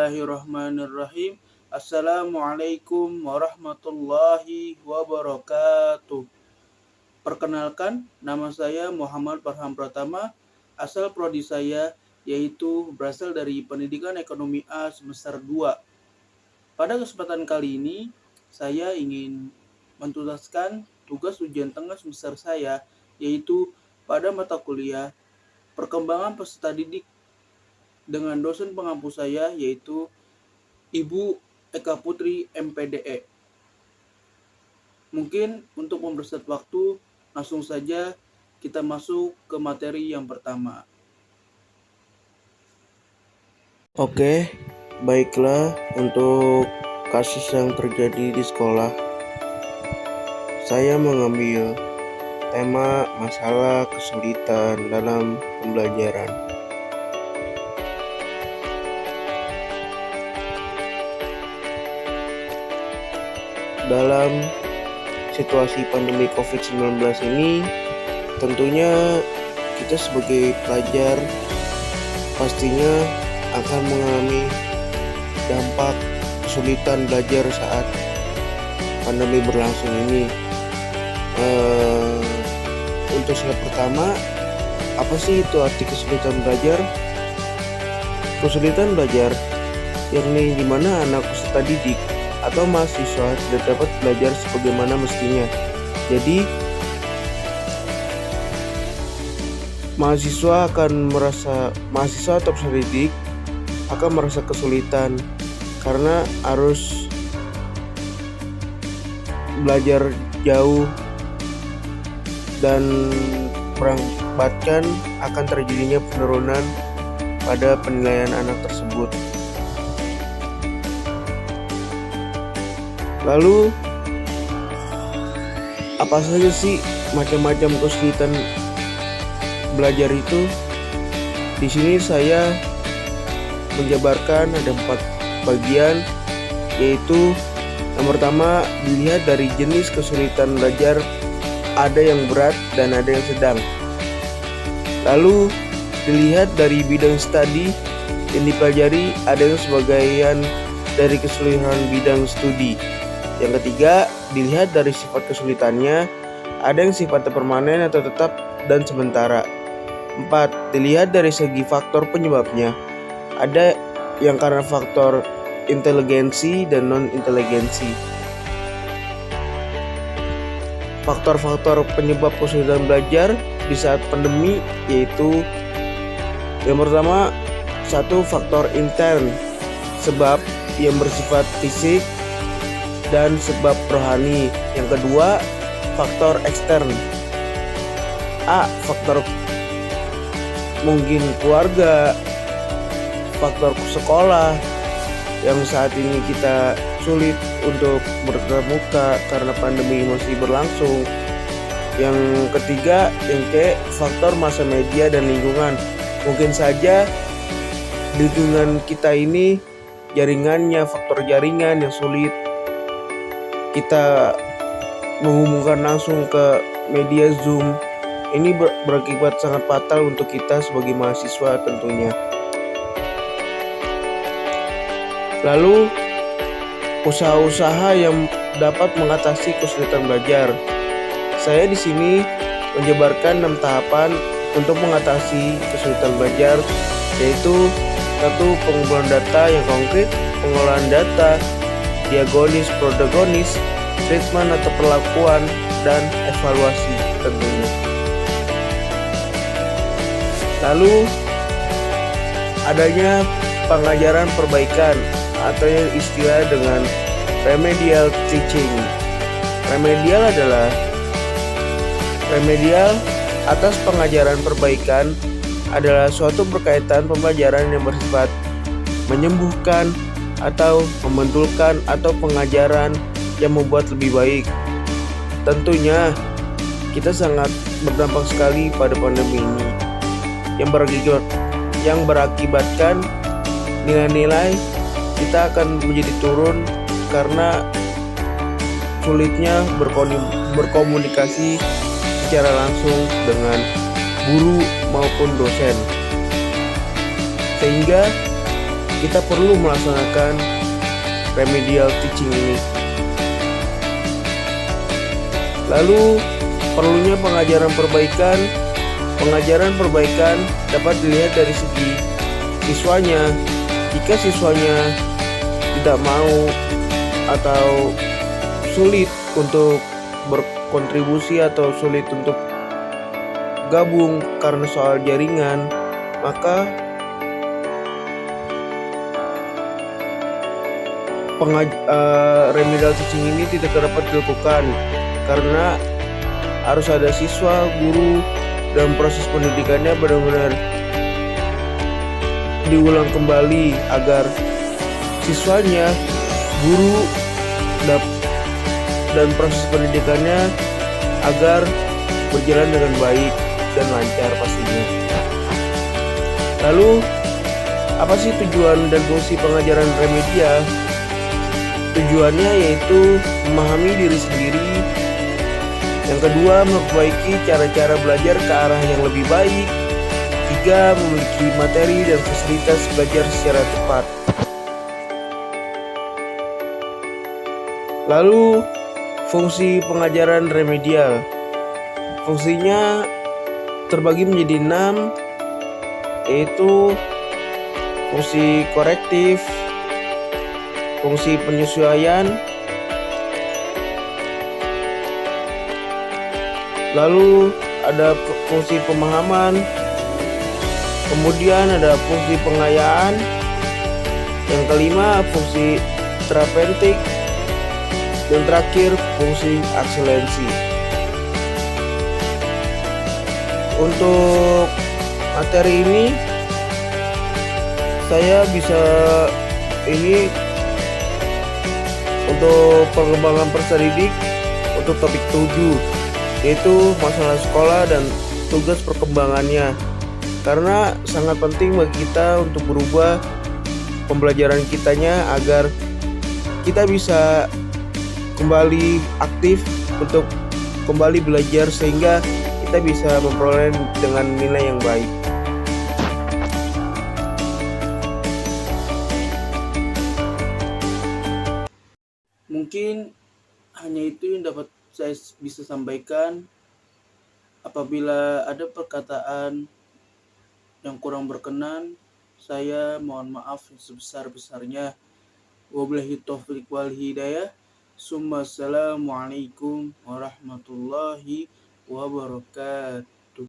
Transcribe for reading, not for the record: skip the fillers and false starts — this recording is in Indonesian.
Bismillahirrahmanirrahim. Assalamualaikum warahmatullahi wabarakatuh. Perkenalkan, nama saya Muhammad Farham Pratama. Asal prodi saya yaitu berasal dari Pendidikan Ekonomi A semester 2. Pada kesempatan kali ini, saya ingin menuntaskan tugas ujian tengah semester saya, yaitu pada mata kuliah Perkembangan Peserta Didik dengan dosen pengampu saya, yaitu Ibu Eka Putri MPDE. Mungkin untuk mempersingkat waktu, langsung saja kita masuk ke materi yang pertama. Oke, baiklah, untuk kasus yang terjadi di sekolah, saya mengambil tema masalah kesulitan dalam pembelajaran. Dalam situasi pandemi COVID-19 ini, tentunya kita sebagai pelajar pastinya akan mengalami dampak kesulitan belajar saat pandemi berlangsung ini. Untuk slide pertama, apa sih itu arti kesulitan belajar? Kesulitan belajar yakni di mana anak peserta didik atau mahasiswa tidak dapat belajar sebagaimana mestinya. Jadi, mahasiswa atau peserta didik akan merasa kesulitan karena harus belajar jauh dan berakibatkan akan terjadinya penurunan pada penilaian anak tersebut. Lalu, apa saja sih macam-macam kesulitan belajar itu? Di sini saya menjabarkan ada 4 bagian, yaitu yang pertama dilihat dari jenis kesulitan belajar, ada yang berat dan ada yang sedang. Lalu dilihat dari bidang studi yang dipelajari, ada yang sebagian dari keseluruhan bidang studi. Yang ketiga, dilihat dari sifat kesulitannya, ada yang sifatnya permanen atau tetap dan sementara. 4. Dilihat dari segi faktor penyebabnya, ada yang karena faktor inteligensi dan non-inteligensi. Faktor-faktor penyebab kesulitan belajar di saat pandemi yaitu yang pertama, 1. Faktor intern, sebab yang bersifat fisik dan sebab rohani. Yang kedua, faktor ekstern. A. Faktor mungkin keluarga, faktor sekolah yang saat ini kita sulit untuk bertatap muka karena pandemi masih berlangsung. Yang ketiga, yang ke faktor massa media dan lingkungan. Mungkin saja lingkungan kita ini jaringannya, faktor jaringan yang sulit kita menghubungkan langsung ke media Zoom. Ini berakibat sangat fatal untuk kita sebagai mahasiswa tentunya. Lalu, usaha-usaha yang dapat mengatasi kesulitan belajar. Saya di sini menjabarkan 6 tahapan untuk mengatasi kesulitan belajar, yaitu 1. Pengumpulan data yang konkret, pengolahan data, diagonis, protagonis, treatment atau perlakuan, dan evaluasi tentunya. Lalu, adanya pengajaran perbaikan atau yang istilah dengan remedial teaching. Remedial atas pengajaran perbaikan adalah suatu berkaitan pembelajaran yang bersifat menyembuhkan atau membetulkan atau pengajaran yang membuat lebih baik. Tentunya kita sangat berdampak sekali pada pandemi ini yang berakibatkan nilai-nilai kita akan menjadi turun karena sulitnya berkomunikasi secara langsung dengan guru maupun dosen. Sehingga kita perlu melaksanakan remedial teaching ini. Lalu perlunya pengajaran perbaikan dapat dilihat dari segi siswanya. Jika siswanya tidak mau atau sulit untuk berkontribusi atau sulit untuk gabung karena soal jaringan, maka remedial teaching ini tidak dapat dilakukan karena harus ada siswa, guru, dan proses pendidikannya benar-benar diulang kembali agar siswanya, guru, dan proses pendidikannya agar berjalan dengan baik dan lancar pastinya. Lalu, apa sih tujuan dan fungsi pengajaran remedial? Tujuannya yaitu memahami diri sendiri. Yang kedua, memperbaiki cara-cara belajar ke arah yang lebih baik. Tiga, memiliki materi dan fasilitas belajar secara tepat. Lalu, fungsi pengajaran remedial. Fungsinya terbagi menjadi 6, yaitu fungsi korektif, fungsi penyesuaian, lalu ada fungsi pemahaman, kemudian ada fungsi pengayaan, yang kelima fungsi terapeutik, dan terakhir fungsi akselensi. Untuk materi ini saya bisa untuk pengembangan peserta didik untuk topik 7, yaitu masalah sekolah dan tugas perkembangannya, karena sangat penting bagi kita untuk berubah pembelajaran kitanya agar kita bisa kembali aktif untuk kembali belajar sehingga kita bisa memperoleh dengan nilai yang baik. Mungkin hanya itu yang dapat saya bisa sampaikan. Apabila ada perkataan yang kurang berkenan, saya mohon maaf sebesar-besarnya. Wabillahi taufiq wal hidayah. Assalamualaikum warahmatullahi wabarakatuh.